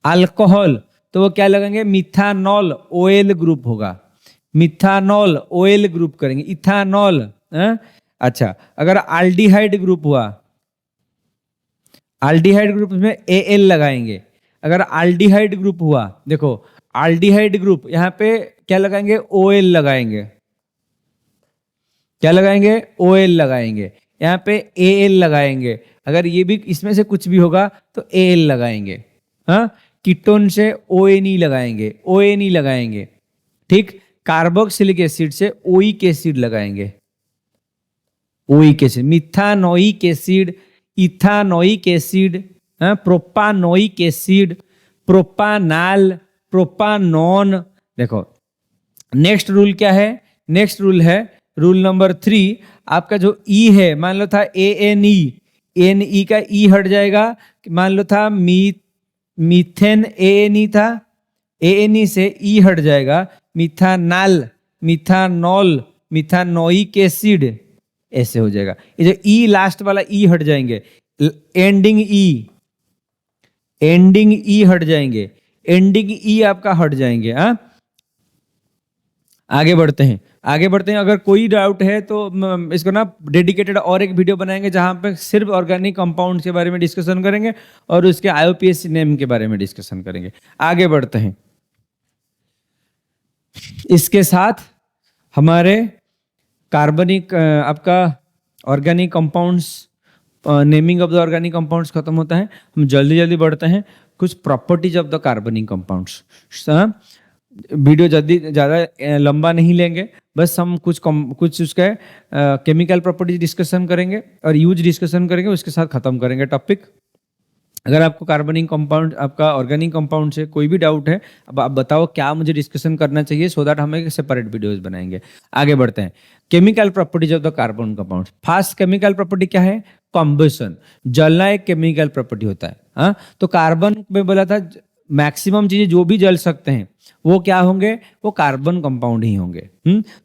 अल्कोहल, तो वो क्या लगाएंगे, मिथानॉल ओएल ग्रुप होगा, मिथानॉल ओएल ग्रुप करेंगे, इथानॉल। अच्छा, अगर आल्डिहाइड ग्रुप हुआ, आल्डिहाइड ग्रुप में एल लगाएंगे। अगर आल्डिहाइड ग्रुप हुआ, देखो आल्डिहाइड ग्रुप, यहां पे क्या लगाएंगे, ओएल लगाएंगे, क्या लगाएंगे, ओएल लगाएंगे, यहाँ पे एल लगाएंगे। अगर ये भी इसमें से कुछ भी होगा तो एल लगाएंगे। हाँ, कीटोन से ओ एन ई लगाएंगे, ओ एन ई लगाएंगे। ठीक, कार्बोक्सिलिक एसिड से ओइक एसिड लगाएंगे, oic acid, methanoic acid, ethanoic acid, propanoic acid, propanal, propanone. देखो नेक्स्ट रूल क्या है, नेक्स्ट रूल है रूल नंबर 3, आपका जो ई है, मान लो था A N E, N E का ई हट जाएगा, मान लो था मीथेन ए एन ई था, ए एन ई से ई हट जाएगा, मिथानाल, मिथानॉल, मिथानोइक एसिड, ऐसे हो जाएगा। ये जो ई लास्ट वाला ई हट जाएंगे, एंडिंग ई, एंडिंग ई हट जाएंगे, एंडिंग ई आपका हट जाएंगे। हाँ, आगे बढ़ते हैं, आगे बढ़ते हैं। अगर कोई डाउट है तो इसको ना डेडिकेटेड और एक वीडियो बनाएंगे जहां पे सिर्फ ऑर्गेनिक कंपाउंड के बारे में डिस्कशन करेंगे और उसके आईयूपीएसी नेम के बारे में डिस्कशन करेंगे। आगे बढ़ते हैं, इसके साथ हमारे कार्बनिक आपका organic compounds, naming of the organic compounds खत्म होता है। हम जल्दी जल्दी बढ़ते हैं, कुछ प्रॉपर्टीज ऑफ द कार्बनिक कंपाउंड्स। वीडियो जल्दी ज़्यादा लंबा नहीं लेंगे, बस हम कुछ उसका केमिकल प्रॉपर्टीज डिस्कशन करेंगे और यूज डिस्कशन करेंगे, उसके साथ खत्म करेंगे टॉपिक। अगर आपको कार्बनिक कंपाउंड, आपका ऑर्गेनिक कंपाउंड से कोई भी डाउट है, अब आप बताओ क्या मुझे डिस्कशन करना चाहिए, सो दैट हम एक सेपरेट वीडियोस बनाएंगे। आगे बढ़ते हैं, chemical properties of the carbon compound. First chemical property क्या है, कॉम्बशन, जलना एक केमिकल प्रॉपर्टी होता है। हाँ, तो कार्बन में बोला था मैक्सिमम चीजें जो भी जल सकते हैं वो क्या होंगे, वो कार्बन कंपाउंड ही होंगे।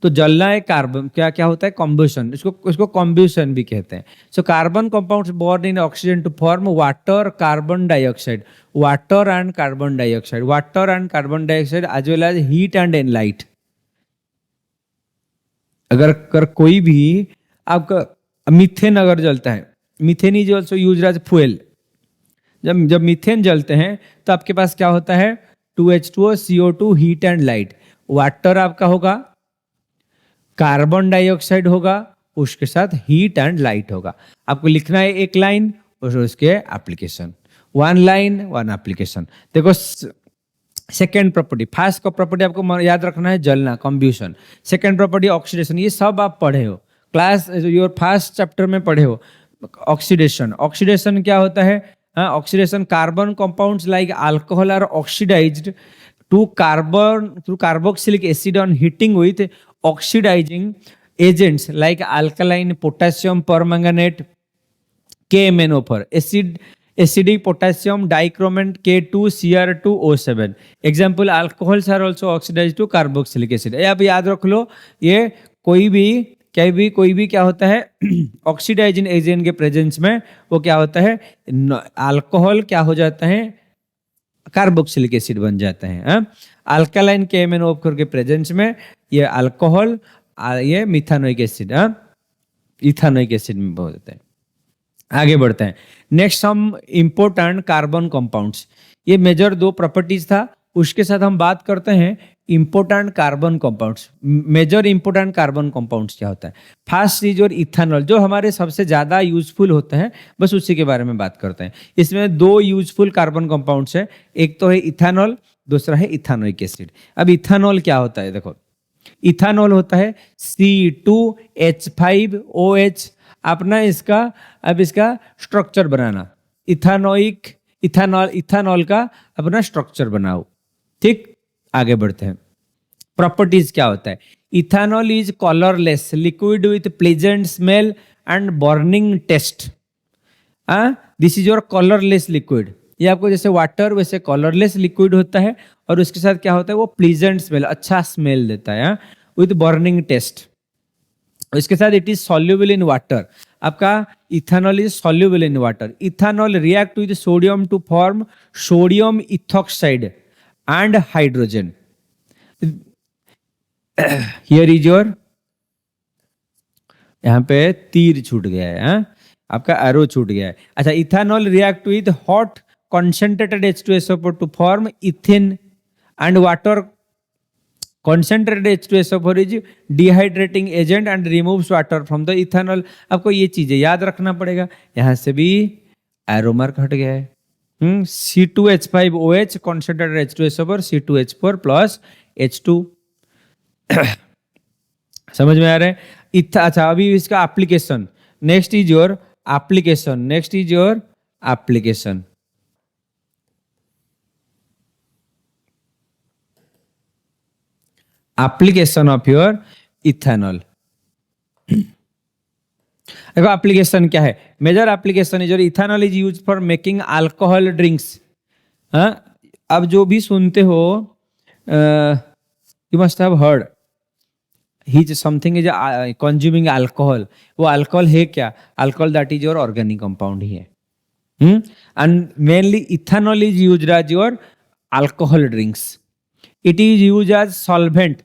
तो जलना एक कार्बन क्या क्या होता है, कॉम्बशन, इसको कॉम्बशन भी कहते हैं। So carbon compounds burn in oxygen to form water, carbon dioxide, water and carbon dioxide, water and carbon dioxide as well as heat and and light. अगर कोई भी आपका मीथेन अगर जलता है, methane is also used as fuel. जब methane जलते हैं तो आपके पास क्या होता है, 2H2O, CO2, heat and light. Water आपका होगा, कार्बन डाइऑक्साइड होगा, उसके साथ हीट एंड लाइट होगा। आपको लिखना है एक लाइन और उसके application, one line one application. देखो सेकेंड प्रॉपर्टी, फर्स्ट का प्रॉपर्टी आपको याद रखना है जलना, कॉम्ब्यूशन। सेकेंड प्रॉपर्टी ऑक्सीडेशन, ये सब आप पढ़े हो क्लास, योर फर्स्ट चैप्टर में पढ़े हो। ऑक्सीडेशन, ऑक्सीडेशन क्या होता है, oxidation, carbon compounds like alcohol are oxidized to carbon through carboxylic acid on heating with oxidizing agents like alkaline, potassium permanganate, KMnO4, acidic potassium dichromate K2Cr2O7। Example, alcohols are also oxidized to carboxylic acid. आप याद रख लो, ये कोई भी क्या होता है oxidising agent के प्रेजेंस में वो क्या होता है, अल्कोहल क्या हो जाता है, कार्बोक्सिलिक एसिड बन जाता है। अल्कालाइन KMnO4 के प्रेजेंस में ये अल्कोहल, ये मिथानोइक एसिड, इथानोइक एसिड में हो जाता है। आगे बढ़ते हैं, नेक्स्ट हम इंपोर्टेंट कार्बन कंपाउंड्स, ये मेजर दो प्रॉपर्टीज था, उसके साथ हम बात करते हैं important carbon compounds. Major important carbon compounds क्या होता है, फर्स्ट इज और इथेनॉल, जो हमारे सबसे ज्यादा यूजफुल होते हैं, बस उसी के बारे में बात करते हैं। इसमें दो यूजफुल कार्बन कंपाउंड्स है, एक तो है इथेनॉल, दूसरा है इथानोइक एसिड। अब इथेनॉल क्या होता है, देखो इथेनॉल होता है C2H5OH। अपना इसका स्ट्रक्चर बनाना, इथेनॉल का अपना स्ट्रक्चर बनाओ। ठीक, आगे बढ़ते हैं, प्रॉपर्टीज क्या होता है। Ethanol is colourless liquid with pleasant smell and burning taste. This is your colourless liquid. ये आपको जैसे वाटर वैसे कलरलेस लिक्विड होता है, और उसके साथ क्या होता है, वो प्लीजेंट स्मेल, अच्छा स्मेल देता है, विथ बर्निंग टेस्ट। इसके साथ it is soluble in water, आपका ethanol is soluble in water. Ethanol react with sodium to form sodium ethoxide and hydrogen. Here is your, यहाँ पे तीर छूट गया है, हाँ? आपका एरो छूट गया है। अच्छा, ethanol react with hot concentrated H2SO4 to form ethene and water concentrated H2SO4 is dehydrating agent and removes water from the ethanol। आपको ये चीजें याद रखना पड़ेगा। यहां से भी एरो मार्क हट गया है। C2H5OH concentrated H2SO4 C2H4 plus H2। समझ में आ रहा है? अच्छा, अभी इसका application, next is your application, next is your application. application of your ethanol। देखो एप्लीकेशन क्या है, major application is your ethanol is used for making alcohol drinks. हाँ, अब जो भी सुनते हो, यू मस्ट हैव हर्ड ही समथिंग इज कंज्यूमिंग अल्कोहल। वो अल्कोहल है क्या? Alcohol that is your organic compound ही है। And mainly ethanol is used as your alcohol drinks. It is use as solvent,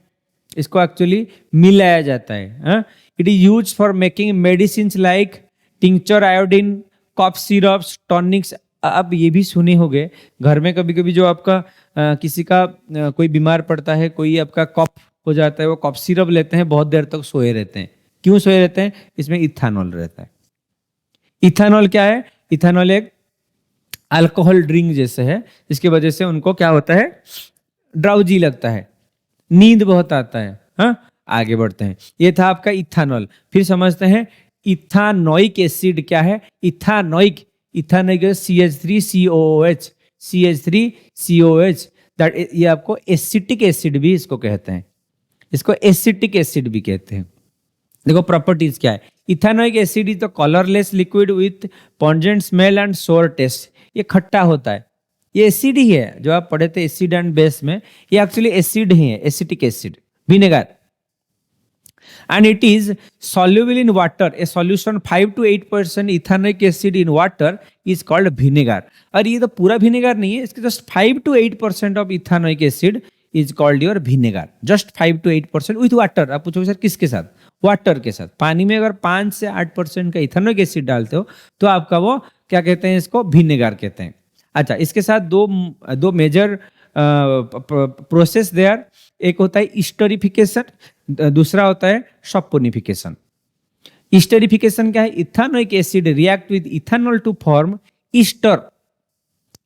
इसको एक्चुअली मिलाया जाता है। It is use for making medicine like tincture, iodine, cough syrups, tonics. अब ये भी सुने होंगे घर में कभी कभी जो आपका किसी का कोई बीमार पड़ता है, कोई आपका कफ हो जाता है, वो कफ सिरप लेते हैं, बहुत देर तक सोए रहते हैं। क्यों सोए रहते हैं? इसमें इथेनॉल रहता है। इथेनॉल क्या है? इथेनॉल एक अल्कोहल ड्रिंक जैसे है, जिसकी वजह से उनको क्या होता है, ड्राउजी लगता है, नींद बहुत आता है। हाँ, आगे बढ़ते हैं। ये था आपका इथेनॉल। फिर समझते हैं इथानोइक एसिड क्या है। इथानोइक CH3COOH, CH3COH दैट, ये आपको एसिटिक एसिड भी इसको कहते हैं, इसको एसिटिक एसिड भी कहते हैं। देखो प्रॉपर्टीज क्या है। Ethanoic acid is the colourless liquid with pungent smell and sour taste. ये खट्टा होता है, ये एसिड ही है, जो आप पढ़े थे एसिड एंड बेस में, ये एक्चुअली एसिड ही है, acetic acid, vinegar. And it is soluble in water. A solution 5 to 8% ethanoic acid in water is called vinegar. और ये तो पूरा विनेगर नहीं है, इसके just 5 to 8% of ethanoic acid is called your vinegar. Just 5 to 8% with water. आप पूछोगे sir किसके साथ? वाटर के साथ। पानी में अगर 5 से 8% का इथेनोइक एसिड डालते हो तो आपका वो क्या कहते हैं, इसको विनेगर कहते हैं। अच्छा, इसके साथ दो मेजर प्रोसेस देयर, एक होता है इस्टरिफिकेशन, दूसरा होता है सपोनिफिकेशन। इस्टरिफिकेशन क्या है? Ethanoic acid react with ethanol to form ester,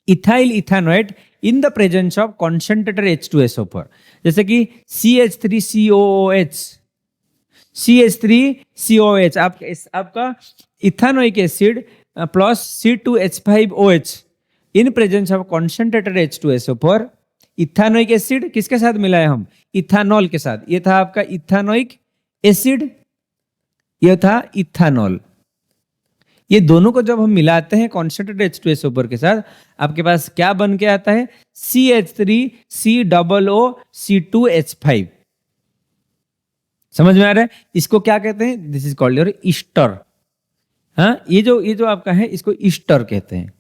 ethyl ethanoate in the presence of concentrated H2SO4। जैसे कि CH3COOH, CH3COOH आपका ethanoic acid plus C2H5OH in presence of concentrated H2SO4। Ethanoic acid किसके साथ मिलाए हम? Ethanol के साथ। ये था आपका इथेनोइक एसिड, ये था इथेनॉल। ये दोनों को जब हम मिलाते हैं कॉन्सेंट्रेटेड H2SO4 के साथ, आपके पास क्या बन के आता है? CH3COOC2H5। समझ में आ रहा है? इसको क्या कहते हैं? This is called your Easter. हाँ, ये जो आपका है, इसको ईस्टर कहते हैं,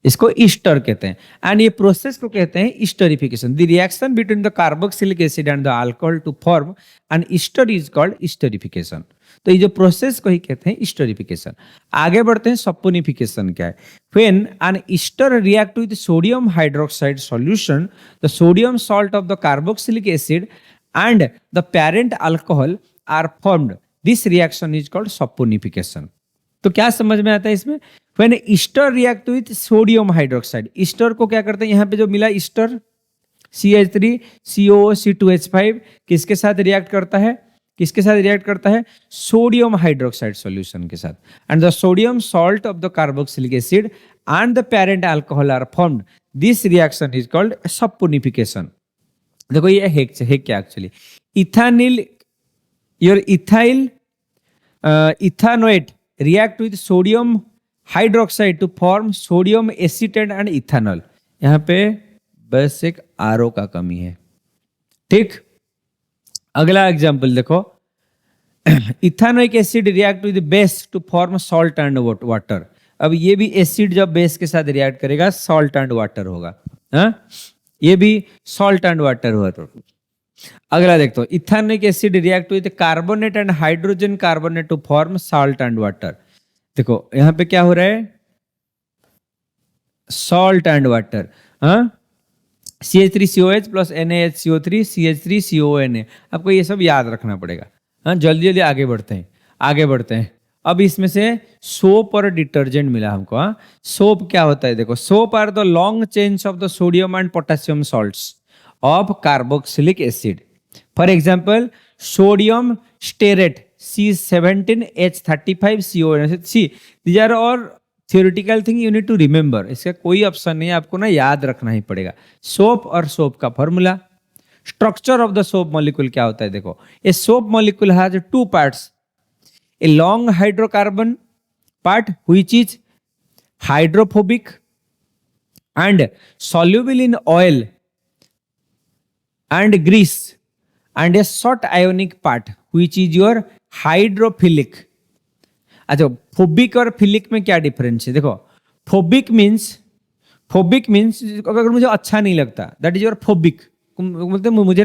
इसको ईस्टर कहते हैं। एंड ये प्रोसेस को कहते हैं esterification. The reaction between the carboxylic acid and the alcohol to form an ester is called esterification. तो ये जो प्रोसेस को ही कहते हैं ईस्टरिफिकेशन। आगे बढ़ते हैं, सपोनिफिकेशन क्या है। When an ester react with sodium hydroxide solution, the sodium salt of the carboxylic acid and the parent alcohol are formed, this reaction is called saponification. तो क्या समझ में आता है इसमें? When ester react with sodium hydroxide, ester को क्या करते हैं, यहाँ पे जो मिला ईस्टर CH3COOC2H5 किसके साथ रिएक्ट करता है? किसके साथ रिएक्ट करता है? सोडियम हाइड्रोक्साइड सॉल्यूशन के साथ। And the sodium salt of the carboxylic acid and the parent alcohol are formed, this reaction is called saponification. देखो ये है क्या एक्चुअली, इथानिल your ethyl ethanoate react with sodium hydroxide to form sodium acetate and ethanol। यहां पे बस एक RO का कमी है। ठीक, अगला एग्जांपल देखो, ethanoic acid react with base to form salt and water. अब ये भी एसिड जब बेस के साथ रिएक्ट करेगा सॉल्ट एंड वाटर होगा। हाँ, ये भी सॉल्ट एंड वाटर हुआ। तो अगला देखो, ethanoic acid react with carbonate and hydrogen carbonate to form salt and water. देखो यहाँ पे क्या हो रहा है, सॉल्ट एंड वाटर। हाँ, CH3COH प्लस NaHCO3 CH3CONA। आपको ये सब याद रखना पड़ेगा। हाँ, जल्दी जल्दी आगे बढ़ते हैं, आगे बढ़ते हैं। अब इसमें से सोप और डिटर्जेंट मिला हमको। हाँ, सोप क्या होता है, देखो soap are the long chains of the sodium and potassium salts of carboxylic acid. For example sodium stearate C17H35CON। See these are और theoretical thing you need to remember. इसका कोई ऑप्शन नहीं है, आपको ना याद रखना ही पड़ेगा। सोप और सोप का formula. Structure of the soap molecule क्या होता है, देखो a soap molecule has two parts, a long hydrocarbon part which is hydrophobic and soluble in oil and grease, and a short ionic part which is your hydrophilic। अच्छा, phobic और philic में क्या difference है, देखो phobic means अगर मुझे अच्छा नहीं लगता, दैट इज योर फोबिक। बोलते मुझे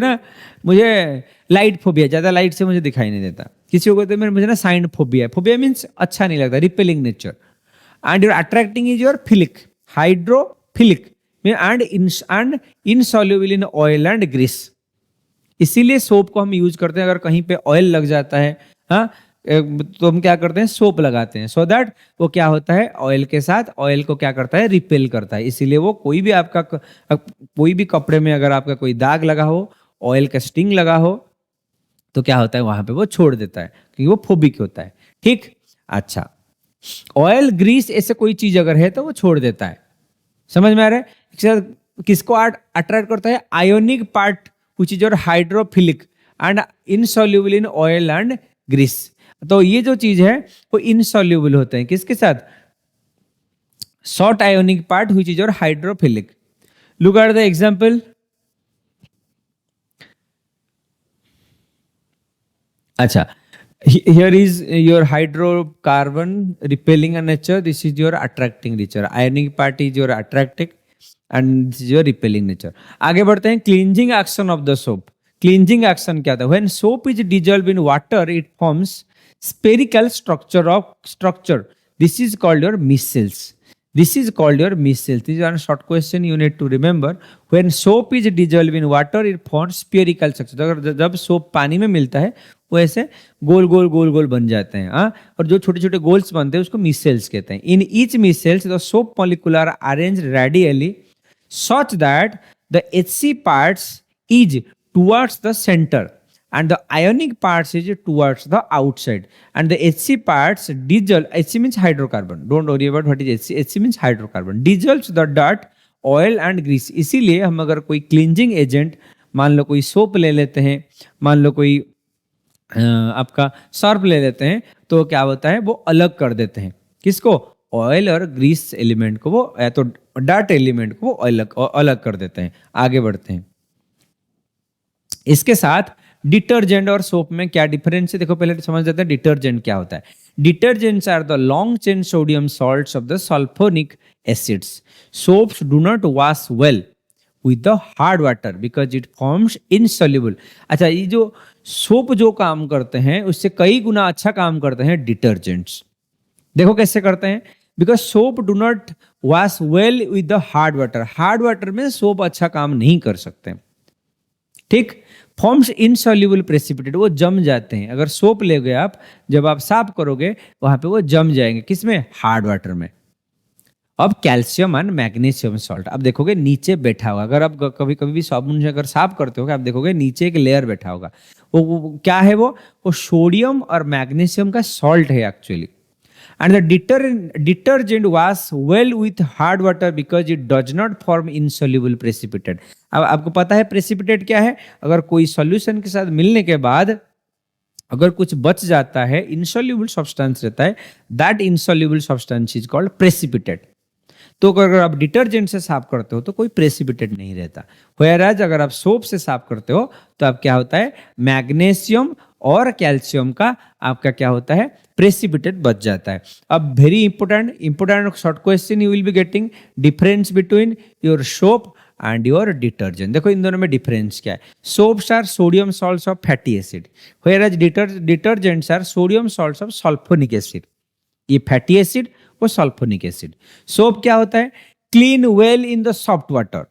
लाइट फोबिया, ज्यादा लाइट से मुझे दिखाई नहीं देता। किसी को कहते हैं मुझे ना साइंड फोबिया। फोबिया मीन्स अच्छा नहीं लगता, repelling nature. And your attracting is your philic, hydrophilic and insoluble in oil and grease. इसीलिए सोप को हम यूज करते हैं। अगर कहीं पे ऑयल लग जाता है, हाँ, तो हम क्या करते हैं, सोप लगाते हैं। सो दैट वो क्या होता है, ऑयल के साथ ऑयल को क्या करता है, रिपेल करता है। इसीलिए वो कोई भी आपका कोई भी कपड़े में अगर आपका कोई दाग लगा हो, ऑयल का स्टिंग लगा हो, तो क्या होता है वहां पे वो छोड़ देता है, क्योंकि वो फोबिक होता है। ठीक, अच्छा, ऑयल ग्रीस ऐसे कोई चीज अगर है तो वो छोड़ देता है। समझ में आ रहा है? किसको अट्रैक्ट करता है, ionic part which is your hydrophilic and insoluble in oil and grease. तो ये जो चीज है वो इनसॉल्युबल होते हैं किसके साथ, short ionic part which is your hydrophilic. Look at the example. अच्छा, here is your hydrocarbon repelling a nature, this is your attracting nature, ionic part is your attracting and this is your repelling nature। आगे बढ़ते हैं, cleansing action of the soap. Cleansing action क्या था, when soap is dissolved in water it forms spherical structure, this is called your micelles। This is called your micelles। This is one short question you need to remember। When soap is dissolved in water it forms spherical structure। अगर जब soap पानी में मिलता है वो ऐसे गोल गोल गोल गोल बन जाते हैं। हाँ, और जो छोटे छोटे गोल्स बनते हैं उसको मिसेल्स कहते हैं। In each micelles the soap molecule are arranged radially such that the HC parts is towards the center and the ionic parts is towards the outside, and the HC parts dissolve, HC means hydrocarbon, don't worry about what is HC, HC means hydrocarbon, dissolves the dirt, oil and grease। इसीलिए हम अगर कोई cleansing agent, मान लो कोई soap ले लेते हैं, मान लो कोई आपका सर्फ ले लेते हैं, तो क्या होता है वो अलग कर देते हैं किसको, ऑयल और ग्रीस एलिमेंट को, वो या तो डार्ट एलिमेंट को वो अलग कर देते हैं। आगे बढ़ते हैं, इसके साथ डिटर्जेंट और सोप में क्या डिफरेंस है, देखो पहले समझ लेते हैं डिटर्जेंट क्या होता है। Detergents are the long chain sodium salts of the sulphonic acids. Soaps do not wash well with the hard water because it forms insoluble। अच्छा, ये जो सोप जो काम करते हैं उससे कई गुना अच्छा काम करते हैं डिटर्जेंट्स। देखो कैसे करते हैं, because soap do not wash well with the hard water. Hard water में सोप अच्छा काम नहीं कर सकते। ठीक, फॉर्म्स इनसॉल्युबल प्रेसिपिटेट, वो जम जाते हैं। अगर सोप ले गए आप, जब आप साफ करोगे वहां पे वो जम जाएंगे, किसमें, हार्ड वाटर में। अब कैल्शियम एंड मैग्नीशियम सॉल्ट, अब देखोगे नीचे बैठा होगा। अगर आप कभी कभी भी साबुन से अगर साफ करते हो, आप देखोगे नीचे एक लेयर बैठा होगा। वो क्या है, वो सोडियम और मैग्नीशियम का सॉल्ट है actually. And the detergent wash well with hard water because it does not form insoluble precipitate. अब आपको पता है प्रेसिपिटेट क्या है, अगर कोई सॉल्यूशन के साथ मिलने के बाद अगर कुछ बच जाता है, इनसॉल्युबल सब्सटेंस रहता है, that insoluble substance is called precipitate. तो अगर आप डिटर्जेंट से साफ करते हो तो कोई प्रेसिपिटेट नहीं रहता। व्हेयरएज अगर आप सोप से साफ करते हो तो अब क्या होता है, मैग्नीशियम और कैल्शियम का आपका क्या होता है, प्रेसिपिटेट बच जाता है। अब very important short question you will be getting, difference between your soap and your detergent. देखो इन दोनों में डिफरेंस क्या है। Soaps are sodium salts of fatty acid, whereas detergents are sodium salts of sulphonic acid. ये fatty acid और sulphonic acid. Soap क्या होता है, clean well in the soft water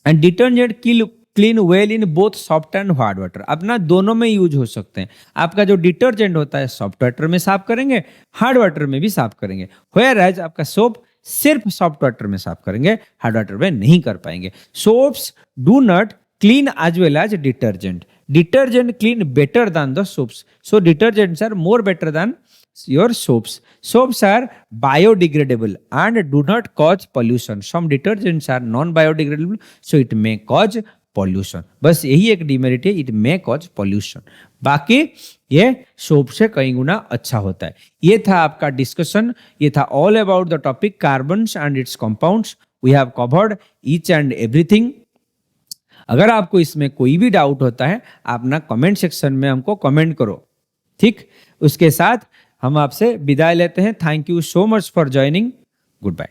and detergent clean well in both soft and hard water. अपना दोनों में use हो सकते हैं। आपका जो डिटर्जेंट होता है सॉफ्ट वाटर में साफ करेंगे, हार्ड वाटर में भी साफ करेंगे, व्हेयरएज आपका सोप सिर्फ सॉफ्ट वाटर में साफ करेंगे, हार्ड वाटर में नहीं कर पाएंगे। Soaps do not clean as well as detergent. Detergent clean better than the soaps. So detergents are more better than your soaps. Soaps are biodegradable and do not cause pollution. Some detergents are non-biodegradable, so it may cause pollution. बस यही एक demerit है, it may cause pollution. बाकी ये soap से कई गुना अच्छा होता है। ये था आपका डिस्कशन, ये था all about the topic carbons and its compounds. We have covered each and everything. अगर आपको इसमें कोई भी डाउट होता है, आप ना कमेंट सेक्शन में हमको कमेंट करो, ठीक। उसके साथ हम आपसे विदाई लेते हैं। Thank you so much for joining. Good bye.